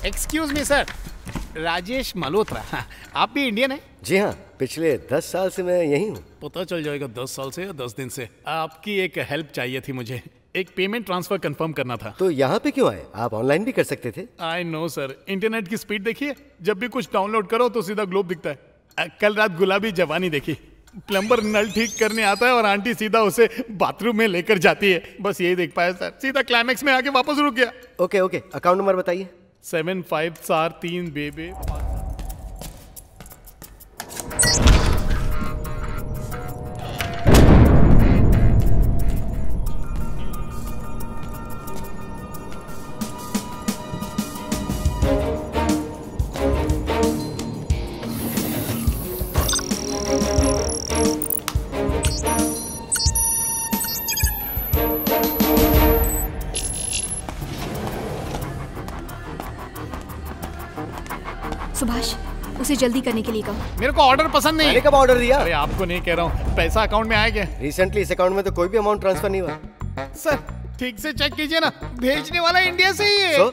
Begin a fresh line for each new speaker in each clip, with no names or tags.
Excuse me sir, Rajesh Malhotra. आप भी Indian हैं?
जी हाँ, पिछले 10 साल से मैं यही हूँ।
पता चल जाएगा 10 साल से या 10 दिन से। आपकी एक हेल्प चाहिए थी मुझे, एक पेमेंट ट्रांसफर कंफर्म करना था।
तो यहाँ पे क्यों आए? आप ऑनलाइन भी कर सकते थे।
आई नो सर, इंटरनेट की स्पीड देखिए, जब भी कुछ डाउनलोड करो तो सीधा ग्लोब दिखता है। कल रात गुलाबी जवानी देखी, प्लम्बर नल ठीक करने आता है और आंटी सीधा उसे बाथरूम में लेकर जाती है। बस यही देख पाया सर, सीधा क्लाइमैक्स में आके वापस रुक गया।
ओके ओके, अकाउंट नंबर बताइए।
7543 बेबे।
सुभाष, उसे जल्दी करने के लिए कहो।
मेरे को ऑर्डर पसंद नहीं।
मैंने कब ऑर्डर दिया?
अरे आपको नहीं कह रहा हूँ, पैसा अकाउंट में आया क्या?
रिसेंटली इस अकाउंट में तो कोई भी अमाउंट ट्रांसफर नहीं हुआ।
सर ठीक से चेक कीजिए ना, भेजने वाला इंडिया से ही है।
So?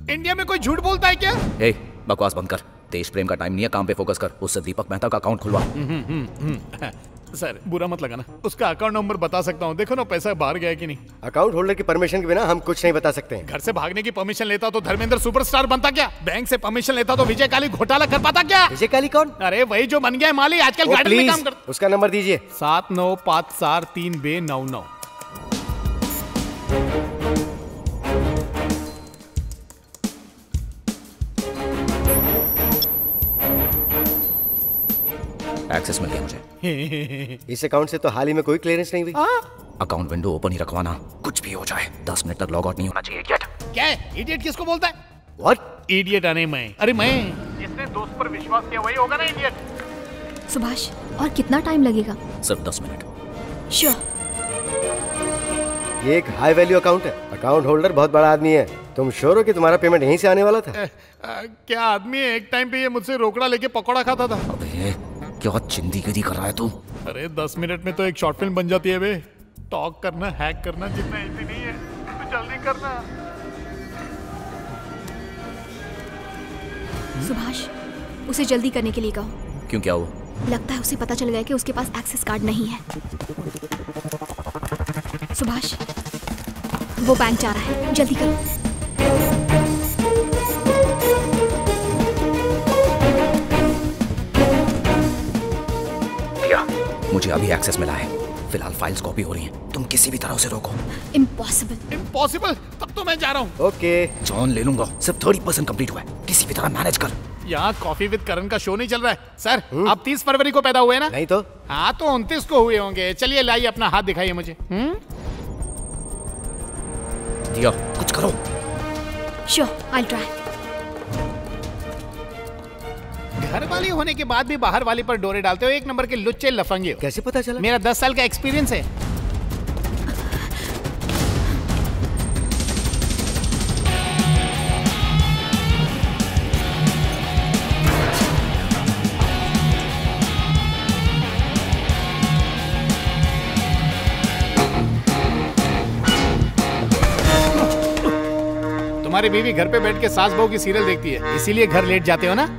इंडिया में कोई झूठ बोलता है क्या?
ए, बकवास बंद कर। देश प्रेम का टाइम नहीं है, काम पे फोकस कर। उससे दीपक मेहता का अकाउंट खुलवा।
सर बुरा मत लगाना, उसका अकाउंट नंबर बता सकता हूँ। देखो ना पैसा बाहर गया कि नहीं।
अकाउंट होल्डर की परमिशन के बिना हम कुछ नहीं बता सकते हैं।
घर से भागने की परमिशन लेता तो धर्मेंद्र सुपरस्टार बनता क्या? बैंक से परमिशन लेता तो विजय काली घोटाला कर पाता क्या?
विजय काली कौन?
अरे वही जो बन गया माली, आजकल गार्डन में काम करता।
उसका नंबर दीजिए।
7954
एक्सेस मिल गया मुझे।
इस अकाउंट से तो हाल ही में कोई क्लियरेंस नहीं हुई।
अकाउंट विंडो ओपन ही रखवाना, कुछ भी हो जाए 10 मिनट तक लॉग आउट नहीं होना चाहिए। इडियट।
क्या है? इडियट किसको बोलता है?
What?
इडियट आने मैं। अरे मैं जिसने दोस्त पर विश्वास किया वही होगा ना इडियट।
सुभाष, और कितना टाइम लगेगा?
सिर्फ 10 मिनट।
श्योर।
ये एक हाई वैल्यू अकाउंट है। अकाउंट होल्डर बहुत बड़ा आदमी है। तुम श्योर हो कि तुम्हारा पेमेंट यहीं से आने वाला था?
क्या आदमी है? एक टाइम पे ये मुझसे रोकड़ा लेके पकौड़ा खाता था।
अबे क्या चिंदीगिरी कर रहा है तू?
अरे 10 मिनट में तो एक शॉर्ट फिल्म बन जाती है बे। टॉक करना, हैक करना जितना इजी नहीं है, तो जल्दी करना।
सुभाष, उसे जल्दी करने के लिए कहो।
क्यों, क्या हुआ?
लगता है उसे पता चल गया कि उसके पास एक्सेस कार्ड नहीं है। सुभाष, वो बैंक जा रहा है, जल्दी करो।
मुझे अभी एक्सेस मिला है। फिलहाल फाइल्स कॉपी हो रही हैं। तुम किसी भी तरह उसे रोको।
इम्पॉसिबल।
इम्पॉसिबल? तब तो मैं जा रहा हूँ।
ओके।
जॉन ले लूंगा, सिर्फ 30% कंप्लीट हुआ है। किसी भी तरह मैनेज कर।
यहाँ कॉफी विद करण का शो नहीं चल रहा है। सर आप 30 फरवरी को पैदा हुए ना?
नहीं तो।
हाँ तो 29 को हुए होंगे। चलिए लाइए अपना हाथ दिखाइए मुझे।
दिया, कुछ करो।
Sure, I will try.
घर वाली होने के बाद भी बाहर वाली पर डोरे डालते हो। एक नंबर के लुच्चे लफंगे हो।
कैसे पता चला?
मेरा 10 साल का एक्सपीरियंस है। तुम्हारी बीवी घर पे बैठ के सास बहू की सीरियल देखती है, इसीलिए घर लेट जाते हो ना?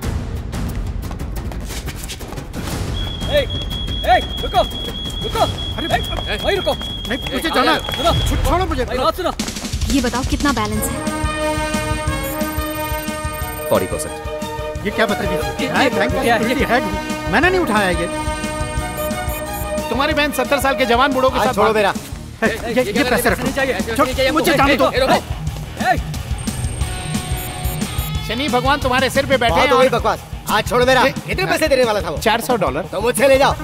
रुको रुको। अरे भाई रुको,
नहीं मुझे जाना है। छोड़ो मुझे।
बात सुनो।
ये बताओ कितना बैलेंस है?
40%।
ये क्या बता दी? मैंने नहीं उठाया ये। तुम्हारी बहन 70 साल के जवान बूढ़ों के साथ।
छोड़ो मेरा।
ये पैसे रखो। मुझे जाने दो। शनि भगवान तुम्हारे सिर पे बैठे हैं।
वही बकवास। आज छोड़ो मेरा। कितने पैसे देने वाला था वो?
$400।
तो मुझसे ले जाओ।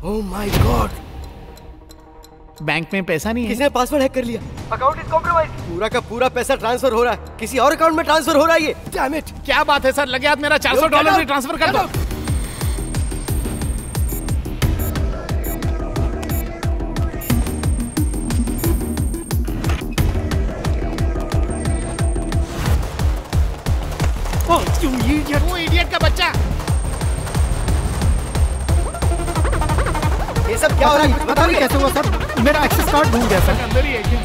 ओह माय गॉड,
बैंक में पैसा नहीं है।
किसने पासवर्ड हैक कर लिया? Account is compromised. पूरा का पूरा पैसा ट्रांसफर हो रहा है, किसी और अकाउंट में ट्रांसफर हो रहा है। ये डैम इट।
क्या बात है सर, लगे हाथ मेरा $400 भी ट्रांसफर कर दो। वो इडियट का बच्चा।
ये सब क्या हो रहा है?
पता नहीं कैसे हुआ सर, मेरा एक्सेस कार्ड भूल गया सर। अंदर ही है क्या?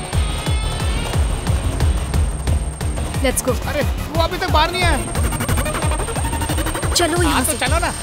Let's go.
अरे वो अभी तक बाहर नहीं आया।
चलो यहाँ
तो
से।
चलो ना।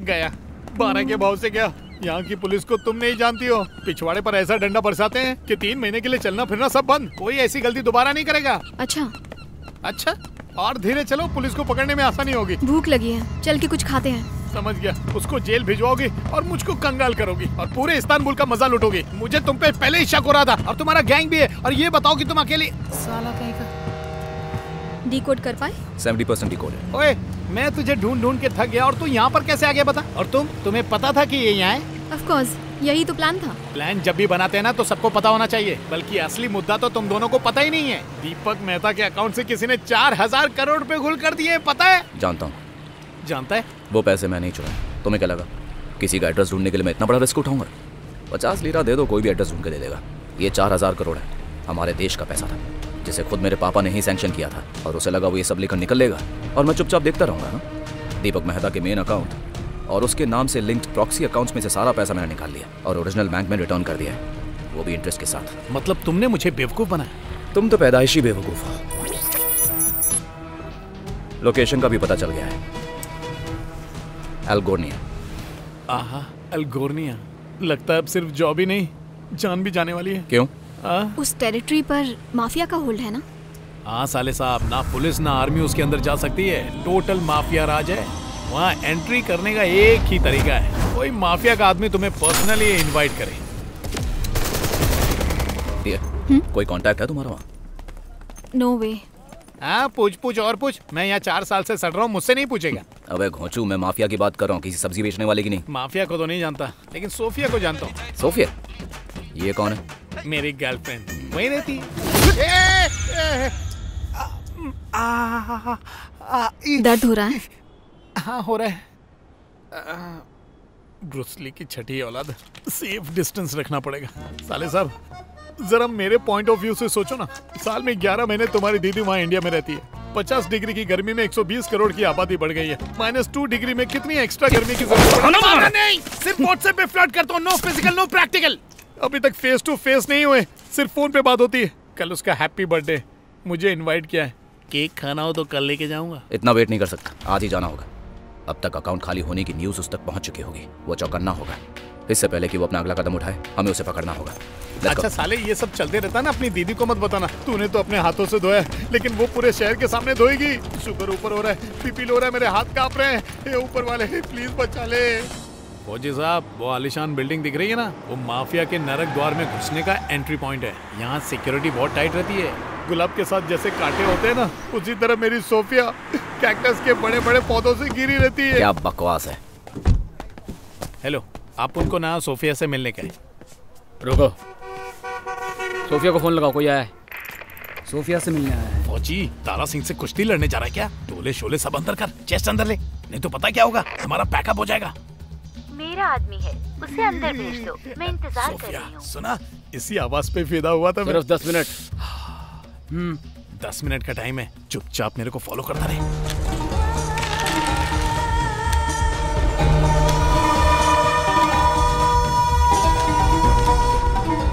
गया 12 के भाव से गया। यहाँ की पुलिस को तुम नहीं जानती हो, पिछवाड़े पर ऐसा डंडा बरसाते हैं कि 3 महीने के लिए चलना फिरना सब बंद। कोई ऐसी गलती दोबारा नहीं करेगा।
अच्छा
और धीरे चलो, पुलिस को पकड़ने में आसानी होगी।
भूख लगी है, चल के कुछ खाते हैं।
समझ गया। उसको जेल भिजवाओगी और मुझको कंगाल करोगी और पूरे इस्तांबुल का मजा लूटोगी। मुझे तुम पे पहले ही शक हो रहा था और तुम्हारा गैंग भी है। और ये बताओ कि तुम अकेली साला कहीं का
डिकोड कर पाए?
70% डिकोड है।
ओए, मैं तुझे ढूंढ ढूंढ के थक गया और तू यहाँ पर कैसे आ गया बता। और तुम्हें पता था कि ये यहाँ है?
ऑफ कोर्स, यही तो प्लान था।
प्लान जब भी बनाते हैं ना तो सबको पता होना चाहिए, बल्कि असली मुद्दा तो तुम दोनों को पता ही नहीं है। दीपक मेहता के अकाउंट से किसी ने 4000 करोड़ रुपए गुल कर दिए, पता है?
जानता हूँ।
जानता है?
वो पैसे मैं नहीं चुराए। तुम्हें क्या लगा किसी का एड्रेस ढूंढने के लिए मैं इतना बड़ा रिस्क उठाऊंगा? 50 लीरा दे दो, कोई भी एड्रेस ढूंढ के दे देगा। ये 4000 करोड़ है, हमारे देश का पैसा था, जिसे खुद मेरे पापा ने ही सैंक्शन किया था। और उसे लगा वो ये सब लेकर निकल लेगा और मैं चुपचाप देखता रहूंगा। हाँ? दीपक मेहता के मेन अकाउंट और उसके नाम से लिंक्ड प्रॉक्सी अकाउंट्स में से सारा पैसा मैंने निकाल लिया और ओरिजिनल बैंक में रिटर्न कर दिया है, वो भी इंटरेस्ट के साथ।
मतलब तुमने मुझे बेवकूफ बनाया?
तुम तो पैदाइशी बेवकूफ हो। लोकेशन का भी पता चल गया है, एल्गोर्निया।
आहा, एल्गोर्निया। लगता है अब सिर्फ जॉब ही नहीं, जान भी जाने वाली है।
क्यों?
उस टेरिटरी पर माफिया का होल्ड है ना?
हाँ साले साहब, ना पुलिस ना आर्मी उसके अंदर जा सकती है। टोटल माफिया राज है। वहाँ एंट्री करने का एक ही तरीका है, कोई माफिया का आदमी तुम्हें पर्सनली इनवाइट करे।
कोई कांटेक्ट है तुम्हारा वहाँ?
नो वे।
हाँ, पूछ और पूछ। मैं यहाँ 4 साल से सड़ रहा हूँ, मुझसे नहीं पूछेगा।
अबे घोंचू, मैं माफिया की बात कर रहा हूँ, किसी सब्जी बेचने वाले की नहीं।
माफिया को तो नहीं जानता, लेकिन सोफिया को जानता हूँ।
सोफिया? ये कौन है?
मेरी गर्लफ्रेंड वहीं रहती है।
दर्द हो रहा है?
हाँ हो रहा है। ब्रूसली की छठी औलाद, सेफ डिस्टेंस रखना पड़ेगा। साले साहब जरा मेरे पॉइंट ऑफ व्यू से सोचो ना, साल में 11 महीने तुम्हारी दीदी वहाँ इंडिया में रहती है। 50 डिग्री की गर्मी में 120 करोड़ की आबादी बढ़ गई है। -2 डिग्री में कितनी एक्स्ट्रा गर्मी की जरूरत नहीं। सिर्फ व्हाट्सएप पे फ्लर्ट करता हूँ, नो फिजिकल नो प्रैक्टिकल। अभी तक फेस टू फेस नहीं हुए, सिर्फ फोन पे बात होती है। कल उसका हैप्पी बर्थडे, मुझे इनवाइट किया है। केक खाना हो तो कल लेके जाऊंगा।
इतना वेट नहीं कर सकता, आज ही जाना होगा। अब तक अकाउंट खाली होने की न्यूज़ उस तक पहुंच चुकी होगी, वो चौकन्ना होगा। इससे पहले कि वो अपना अगला कदम उठाए, हमें उसे पकड़ना होगा।
अच्छा साले, ये सब चलते रहता ना, अपनी दीदी को मत बताना। तूने तो अपने हाथों से धोया, लेकिन वो पूरे शहर के सामने धोएगी। शुगर ऊपर हो रहा है, बीपी लो रहा है, मेरे हाथ कांप रहे हैं। हे ऊपर वाले, प्लीज बचा ले। फौजी साहब, वो आलीशान बिल्डिंग दिख रही है ना, वो माफिया के नरक द्वार में घुसने का एंट्री पॉइंट है। यहाँ सिक्योरिटी बहुत टाइट रहती है। गुलाब के साथ जैसे कांटे होते हैं ना, उसी तरह मेरी सोफिया कैक्टस के बड़े बड़े पौधों से घिरी रहती है।
क्या बकवास है।
हेलो, आप उनको ना सोफिया से मिलने के।
रुको, सोफिया को फोन लगाओ, कोई आया है। सोफिया से मिलने आया है।
फौजी, तारा सिंह से कुश्ती लड़ने जा रहा है क्या? टोले शोले सब अंदर कर, चेस्ट अंदर ले, नहीं तो पता क्या होगा, हमारा पैकअप हो जाएगा।
मेरा आदमी है, उसे अंदर भेज दो, मैं इंतजार कर रही हूँ।
सुना, इसी आवाज पे फिदा हुआ था।
सिर्फ 10 मिनट।
10 मिनट का टाइम है, चुपचाप मेरे को फॉलो करता रहे।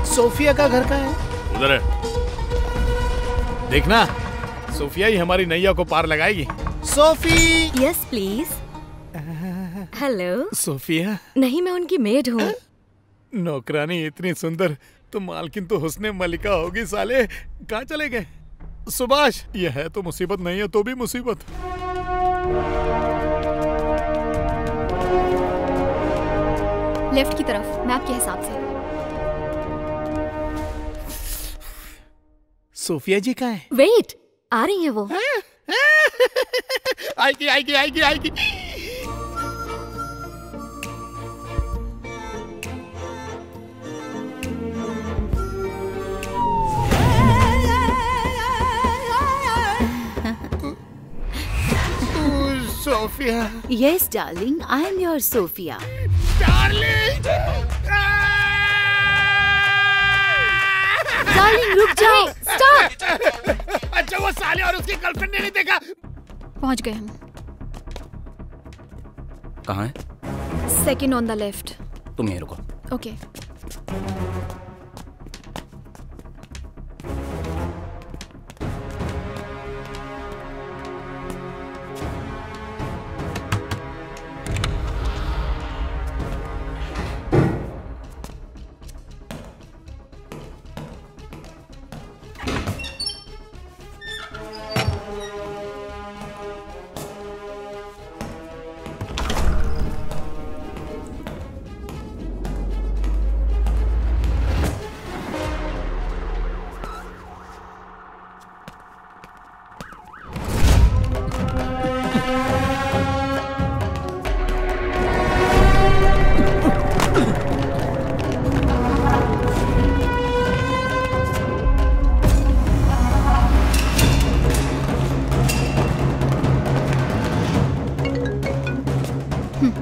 सोफिया का घर कहाँ है?
उधर है, देखना सोफिया ही हमारी नैया को पार लगाएगी।
Sophie!
Yes please. Hello.
Sophia?
नहीं, मैं उनकी मेड हूँ।
नौकरानी इतनी सुंदर तो मालकिन तो हुस्ने मलिका होगी। साले कहाँ चले गए? सुभाष, यह है तो मुसीबत, नहीं है तो भी मुसीबत।
लेफ्ट की तरफ, मैप के हिसाब से।
सोफिया जी कहाँ है?
वेट, आ रही है वो।
आएगी आएगी आएगी आएगी। Sophia.
Yes, darling, I am your Sophia.
Darling!
Darling, रुक जाओ। Stop.
अच्छा, वो साले और उसकी गर्लफ्रेंड ने नहीं देखा।
पहुंच गए हम।
कहाँ है?
Second on the left.
तुम यहीं रुको।
ओके।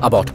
अबाउट